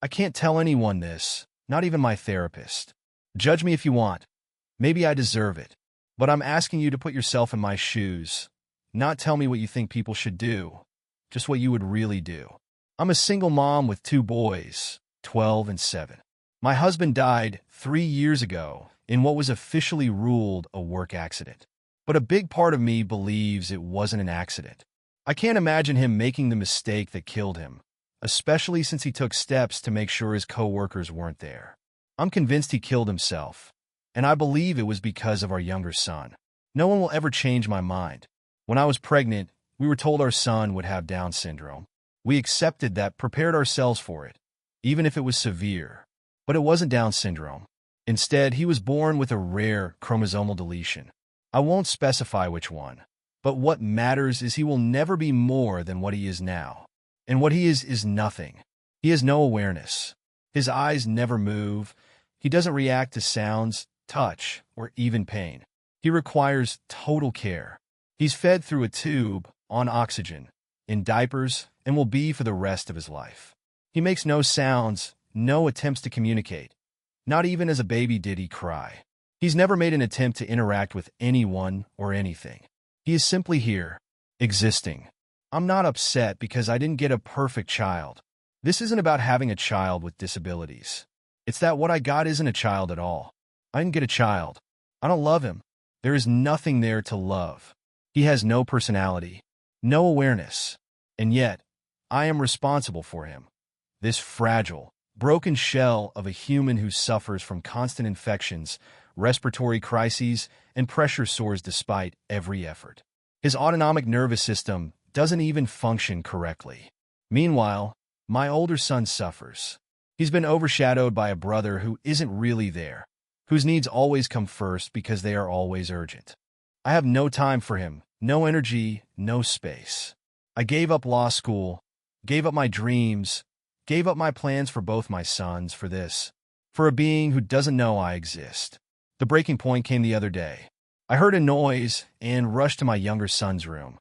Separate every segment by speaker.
Speaker 1: I can't tell anyone this, not even my therapist. Judge me if you want. Maybe I deserve it. But I'm asking you to put yourself in my shoes. Not tell me what you think people should do, just what you would really do. I'm a single mom with two boys, 12 and 7. My husband died 3 years ago in what was officially ruled a work accident. But a big part of me believes it wasn't an accident. I can't imagine him making the mistake that killed him, especially since he took steps to make sure his co-workers weren't there. I'm convinced he killed himself, and I believe it was because of our younger son. No one will ever change my mind. When I was pregnant, we were told our son would have Down syndrome. We accepted that, prepared ourselves for it, even if it was severe. But it wasn't Down syndrome. Instead, he was born with a rare chromosomal deletion. I won't specify which one, but what matters is he will never be more than what he is now. And what he is nothing. He has no awareness. His eyes never move. He doesn't react to sounds, touch, or even pain. He requires total care. He's fed through a tube, on oxygen, in diapers, and will be for the rest of his life. He makes no sounds, no attempts to communicate. Not even as a baby did he cry. He's never made an attempt to interact with anyone or anything. He is simply here, existing. I'm not upset because I didn't get a perfect child. This isn't about having a child with disabilities. It's that what I got isn't a child at all. I didn't get a child. I don't love him. There is nothing there to love. He has no personality, no awareness. And yet, I am responsible for him. This fragile, broken shell of a human who suffers from constant infections, respiratory crises, and pressure sores despite every effort. His autonomic nervous system doesn't even function correctly. Meanwhile, my older son suffers. He's been overshadowed by a brother who isn't really there, whose needs always come first because they are always urgent. I have no time for him, no energy, no space. I gave up law school, gave up my dreams, gave up my plans for both my sons for this, for a being who doesn't know I exist. The breaking point came the other day. I heard a noise and rushed to my younger son's room,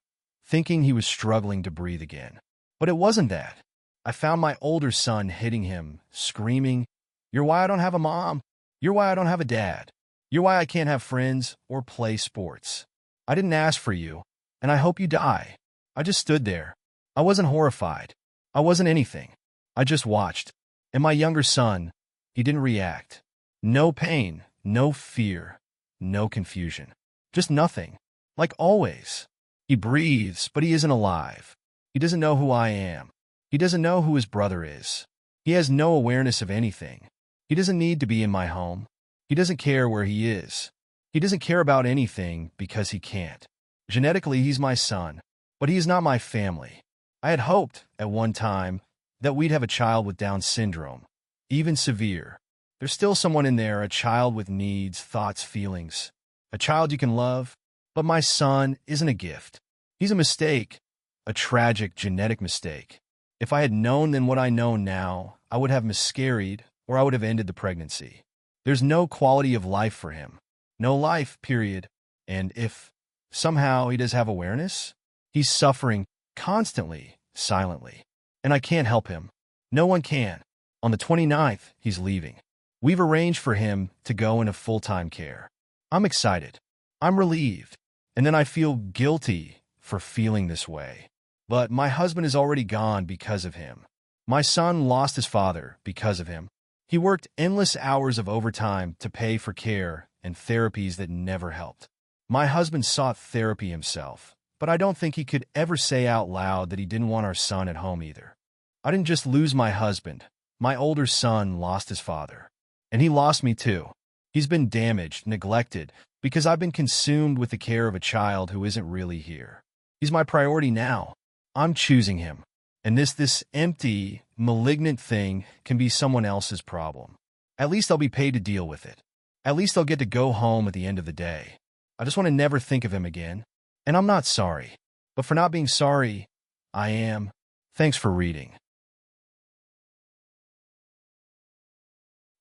Speaker 1: thinking he was struggling to breathe again. But it wasn't that. I found my older son hitting him, screaming, "You're why I don't have a mom. You're why I don't have a dad. You're why I can't have friends or play sports. I didn't ask for you, and I hope you die." I just stood there. I wasn't horrified. I wasn't anything. I just watched. And my younger son, he didn't react. No pain, no fear, no confusion. Just nothing. Like always. He breathes, but he isn't alive. He doesn't know who I am. He doesn't know who his brother is. He has no awareness of anything. He doesn't need to be in my home. He doesn't care where he is. He doesn't care about anything because he can't. Genetically, he's my son, but he is not my family. I had hoped, at one time, that we'd have a child with Down syndrome, even severe. There's still someone in there, a child with needs, thoughts, feelings. A child you can love. But my son isn't a gift. He's a mistake, a tragic genetic mistake. If I had known then what I know now, I would have miscarried or I would have ended the pregnancy. There's no quality of life for him. No life, period. And if somehow he does have awareness, he's suffering constantly, silently. And I can't help him. No one can. On the 29th, he's leaving. We've arranged for him to go into full-time care. I'm excited. I'm relieved. And then I feel guilty for feeling this way. But my husband is already gone because of him. My son lost his father because of him. He worked endless hours of overtime to pay for care and therapies that never helped. My husband sought therapy himself, but I don't think he could ever say out loud that he didn't want our son at home either. I didn't just lose my husband. My older son lost his father. And he lost me too. He's been damaged, neglected, because I've been consumed with the care of a child who isn't really here. He's my priority now. I'm choosing him. And this empty, malignant thing can be someone else's problem. At least I'll be paid to deal with it. At least I'll get to go home at the end of the day. I just want to never think of him again. And I'm not sorry. But for not being sorry, I am. Thanks for reading.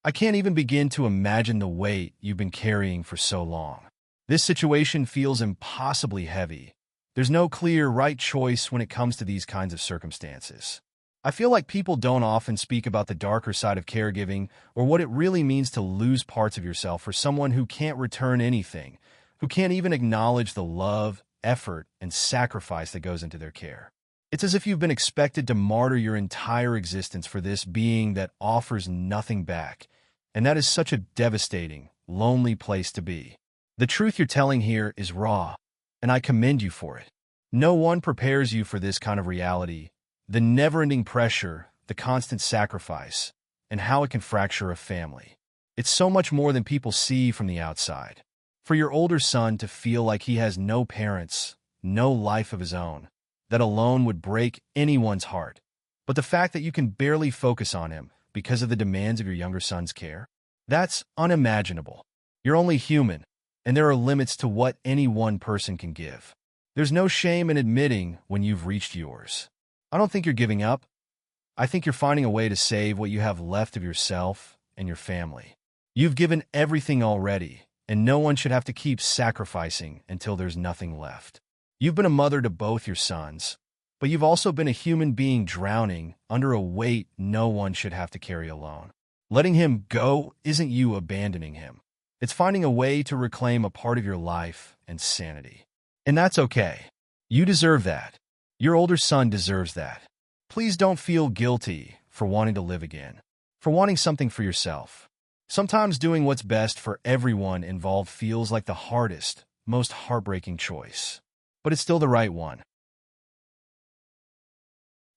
Speaker 1: I can't even begin to imagine the weight you've been carrying for so long. This situation feels impossibly heavy. There's no clear right choice when it comes to these kinds of circumstances. I feel like people don't often speak about the darker side of caregiving or what it really means to lose parts of yourself for someone who can't return anything, who can't even acknowledge the love, effort, and sacrifice that goes into their care. It's as if you've been expected to martyr your entire existence for this being that offers nothing back, and that is such a devastating, lonely place to be. The truth you're telling here is raw, and I commend you for it. No one prepares you for this kind of reality, the never-ending pressure, the constant sacrifice, and how it can fracture a family. It's so much more than people see from the outside. For your older son to feel like he has no parents, no life of his own, that alone would break anyone's heart. But the fact that you can barely focus on him because of the demands of your younger son's care, that's unimaginable. You're only human, and there are limits to what any one person can give. There's no shame in admitting when you've reached yours. I don't think you're giving up. I think you're finding a way to save what you have left of yourself and your family. You've given everything already, and no one should have to keep sacrificing until there's nothing left. You've been a mother to both your sons, but you've also been a human being drowning under a weight no one should have to carry alone. Letting him go isn't you abandoning him. It's finding a way to reclaim a part of your life and sanity. And that's okay. You deserve that. Your older son deserves that. Please don't feel guilty for wanting to live again, for wanting something for yourself. Sometimes doing what's best for everyone involved feels like the hardest, most heartbreaking choice. But it's still the right one.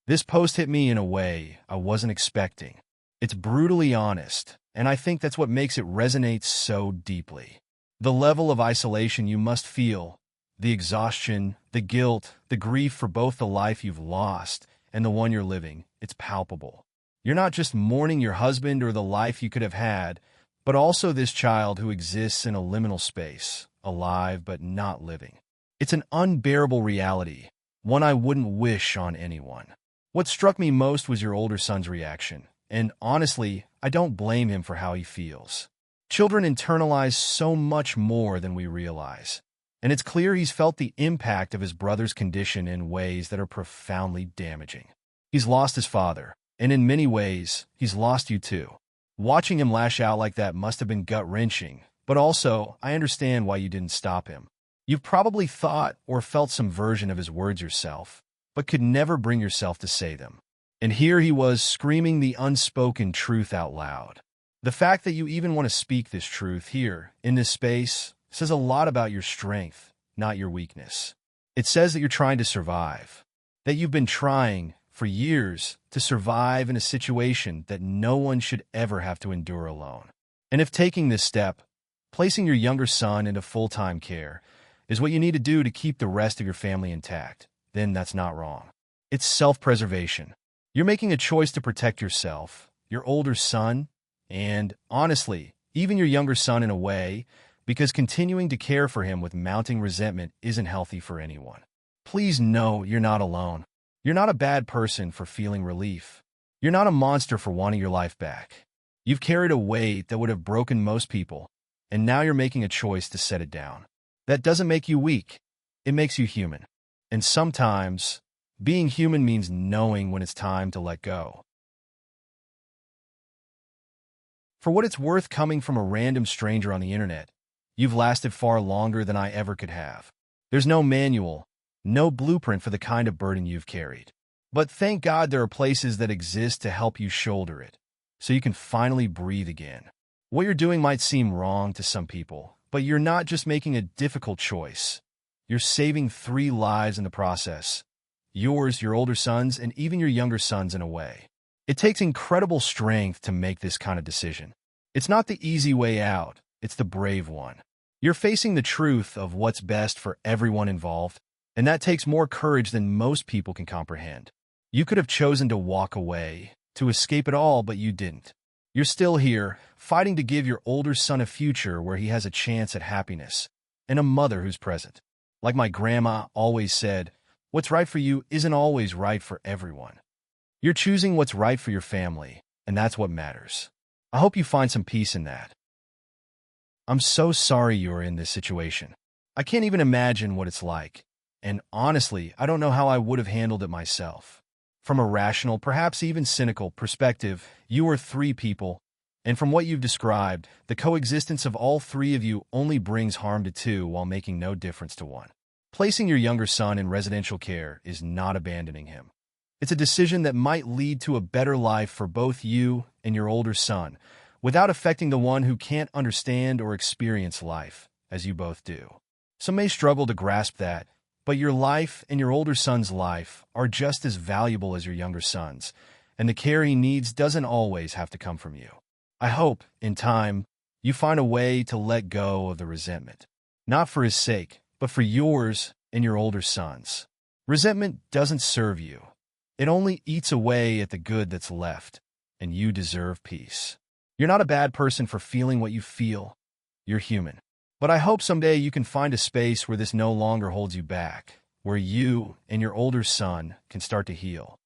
Speaker 1: This post hit me in a way I wasn't expecting. It's brutally honest, and I think that's what makes it resonate so deeply. The level of isolation you must feel, the exhaustion, the guilt, the grief for both the life you've lost and the one you're living, it's palpable. You're not just mourning your husband or the life you could have had, but also this child who exists in a liminal space, alive but not living. It's an unbearable reality, one I wouldn't wish on anyone. What struck me most was your older son's reaction, and honestly, I don't blame him for how he feels. Children internalize so much more than we realize, and it's clear he's felt the impact of his brother's condition in ways that are profoundly damaging. He's lost his father, and in many ways, he's lost you too. Watching him lash out like that must have been gut-wrenching, but also, I understand why you didn't stop him. You've probably thought or felt some version of his words yourself, but could never bring yourself to say them. And here he was screaming the unspoken truth out loud. The fact that you even want to speak this truth here, in this space, says a lot about your strength, not your weakness. It says that you're trying to survive, that you've been trying, for years, to survive in a situation that no one should ever have to endure alone. And if taking this step, placing your younger son into full-time care, is what you need to do to keep the rest of your family intact, then that's not wrong. It's self-preservation. You're making a choice to protect yourself, your older son, and, honestly, even your younger son in a way, because continuing to care for him with mounting resentment isn't healthy for anyone. Please know you're not alone. You're not a bad person for feeling relief. You're not a monster for wanting your life back. You've carried a weight that would have broken most people, and now you're making a choice to set it down. That doesn't make you weak. It makes you human. And sometimes, being human means knowing when it's time to let go. For what it's worth coming from a random stranger on the internet, you've lasted far longer than I ever could have. There's no manual, no blueprint for the kind of burden you've carried. But thank God there are places that exist to help you shoulder it, so you can finally breathe again. What you're doing might seem wrong to some people, but you're not just making a difficult choice. You're saving 3 lives in the process. Yours, your older son's, and even your younger son's in a way. It takes incredible strength to make this kind of decision. It's not the easy way out, it's the brave one. You're facing the truth of what's best for everyone involved, and that takes more courage than most people can comprehend. You could have chosen to walk away, to escape it all, but you didn't. You're still here, fighting to give your older son a future where he has a chance at happiness, and a mother who's present. Like my grandma always said, what's right for you isn't always right for everyone. You're choosing what's right for your family, and that's what matters. I hope you find some peace in that. I'm so sorry you're in this situation. I can't even imagine what it's like. And honestly, I don't know how I would have handled it myself. From a rational, perhaps even cynical perspective, you are three people, and from what you've described, the coexistence of all three of you only brings harm to two while making no difference to one. Placing your younger son in residential care is not abandoning him. It's a decision that might lead to a better life for both you and your older son, without affecting the one who can't understand or experience life, as you both do. Some may struggle to grasp that, but your life and your older son's life are just as valuable as your younger son's, and the care he needs doesn't always have to come from you. I hope, in time, you find a way to let go of the resentment. Not for his sake, but for yours and your older son's. Resentment doesn't serve you. It only eats away at the good that's left, and you deserve peace. You're not a bad person for feeling what you feel. You're human. But I hope someday you can find a space where this no longer holds you back, where you and your older son can start to heal.